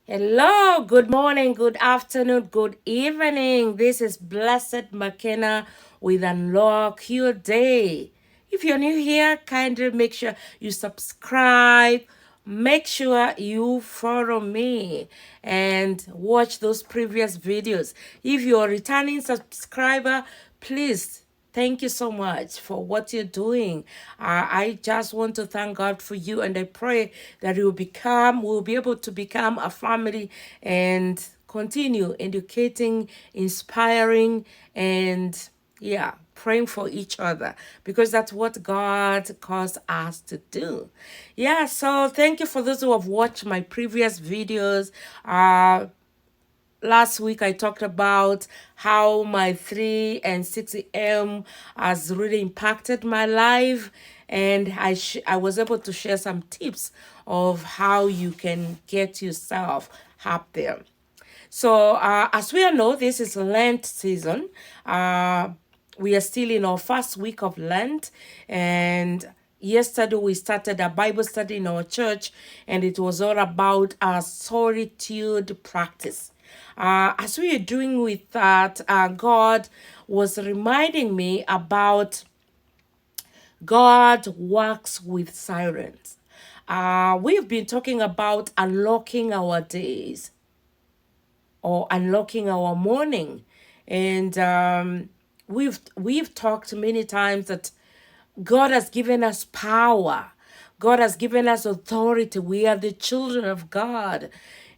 Hello, good morning, good afternoon, good evening. This is Blessed McKenna with Unlock Your Day. If you're new here, kindly make sure you subscribe. Make sure you follow me and watch those previous videos. If you're a returning subscriber, please thank you so much for what you're doing. I just want to thank God for you, and I pray that we'll be able to become a family and continue educating, inspiring, and yeah, praying for each other because that's what God calls us to do. Yeah, so thank you for those who have watched my previous videos. Last week I talked about how my 3 and 6 a.m. has really impacted my life, and I was able to share some tips of how you can get yourself up there. So as we all know, this is Lent season. We are still in our first week of Lent, and yesterday we started a Bible study in our church, and it was all about our solitude practice. As we were doing with that, God was reminding me about God works with silence. We've been talking about unlocking our days or unlocking our morning, and we've talked many times that God has given us power. God has given us authority. We are the children of God.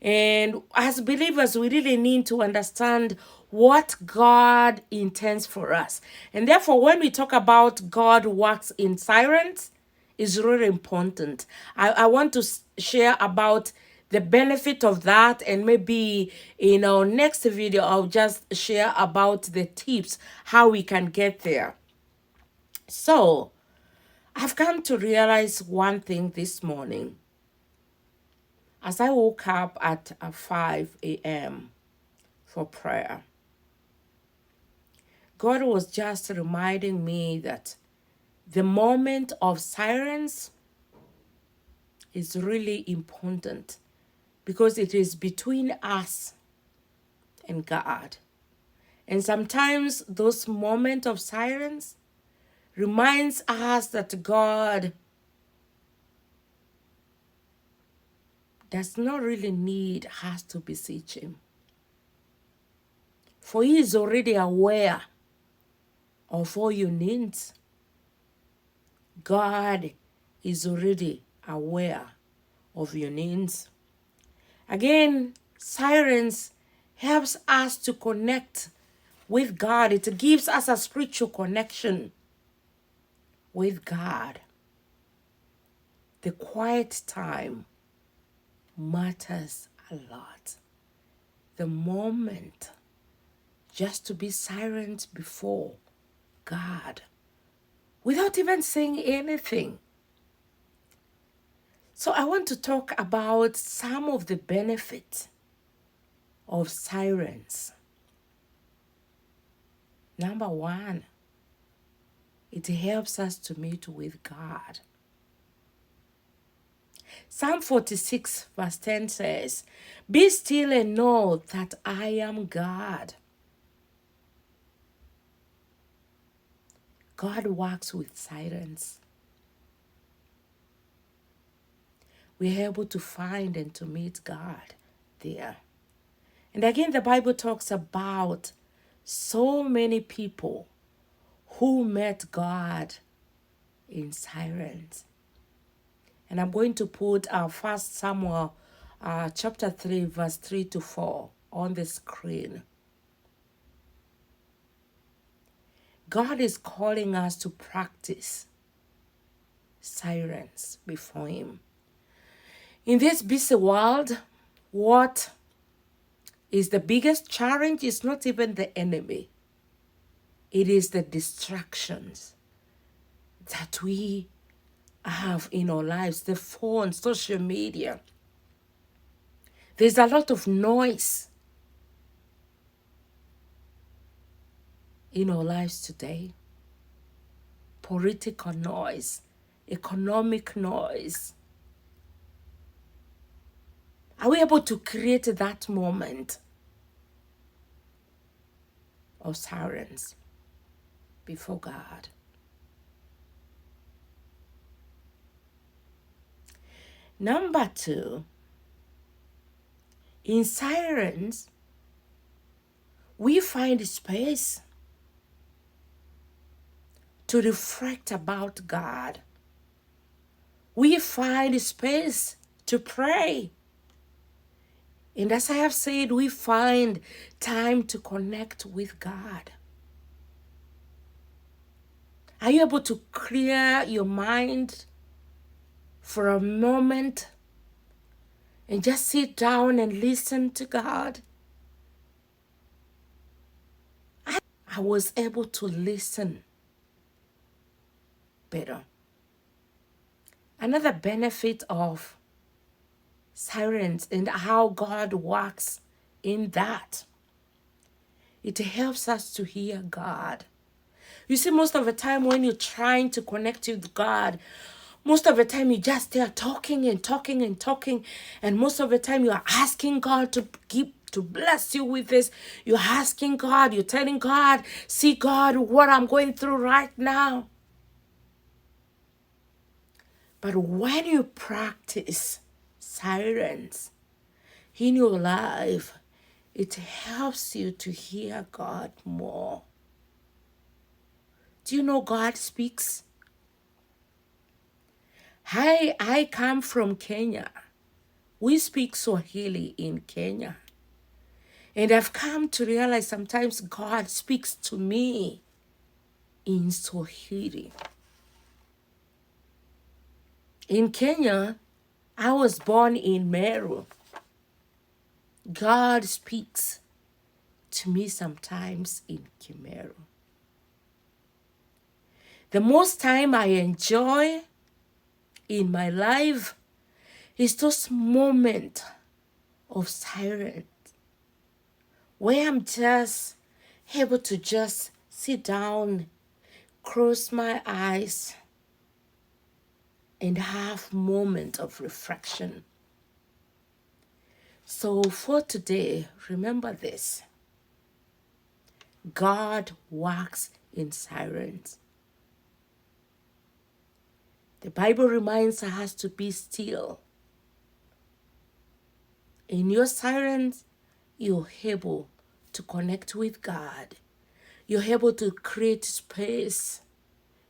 And as believers, we really need to understand what God intends for us. And therefore, when we talk about God works in silence, is really important. I want to share about the benefit of that, and maybe in our next video, I'll just share about the tips how we can get there. So, I've come to realize one thing this morning. As I woke up at 5 a.m. for prayer, God was just reminding me that the moment of silence is really important because it is between us and God. And sometimes those moments of silence reminds us that God does not really need us to beseech him. For he is already aware of all your needs. God is already aware of your needs. Again, silence helps us to connect with God. It gives us a spiritual connection with God. The quiet time matters a lot. The moment just to be silent before God without even saying anything. So I want to talk about some of the benefits of silence. Number one, it helps us to meet with God. Psalm 46 verse 10 says, "Be still and know that I am God." God works with silence. We're able to find and to meet God there. And again, the Bible talks about so many people who met God in silence. And I'm going to put 1 Samuel chapter 3, verse 3 to 4 on the screen. God is calling us to practice silence before him. In this busy world, what is the biggest challenge is not even the enemy. It is the distractions that we have in our lives, the phone, social media. There's a lot of noise in our lives today. Political noise, economic noise. Are we able to create that moment of silence before God? Number 2, in silence, we find space to reflect about God. We find space to pray. And as I have said, we find time to connect with God. Are you able to clear your mind for a moment and just sit down and listen to God? I was able to listen better. Another benefit of silence and how God works in that, it helps us to hear God. You see, most of the time when you're trying to connect with God, most of the time you just there talking and talking and talking, and most of the time you are asking God to bless you with this. You're asking God, you're telling God, see God, what I'm going through right now. But when you practice silence in your life, it helps you to hear God more. Do you know God speaks? I come from Kenya. We speak Swahili in Kenya. And I've come to realize sometimes God speaks to me in Swahili. In Kenya, I was born in Meru. God speaks to me sometimes in Kimeru. The most time I enjoy in my life is those moments of silence where I'm just able to just sit down, close my eyes, and have moment of reflection. So for today, remember this. God works in silence. The Bible reminds us to be still. In your silence, you're able to connect with God. You're able to create space.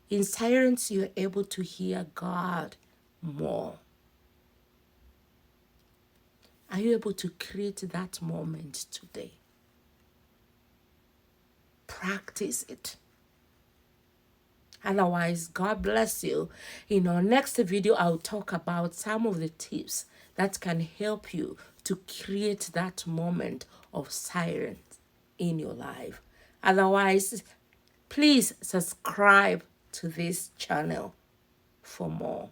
In silence, you're able to hear God more. Are you able to create that moment today? Practice it. Otherwise, God bless you. In our next video, I'll talk about some of the tips that can help you to create that moment of silence in your life. Otherwise, please subscribe to this channel for more.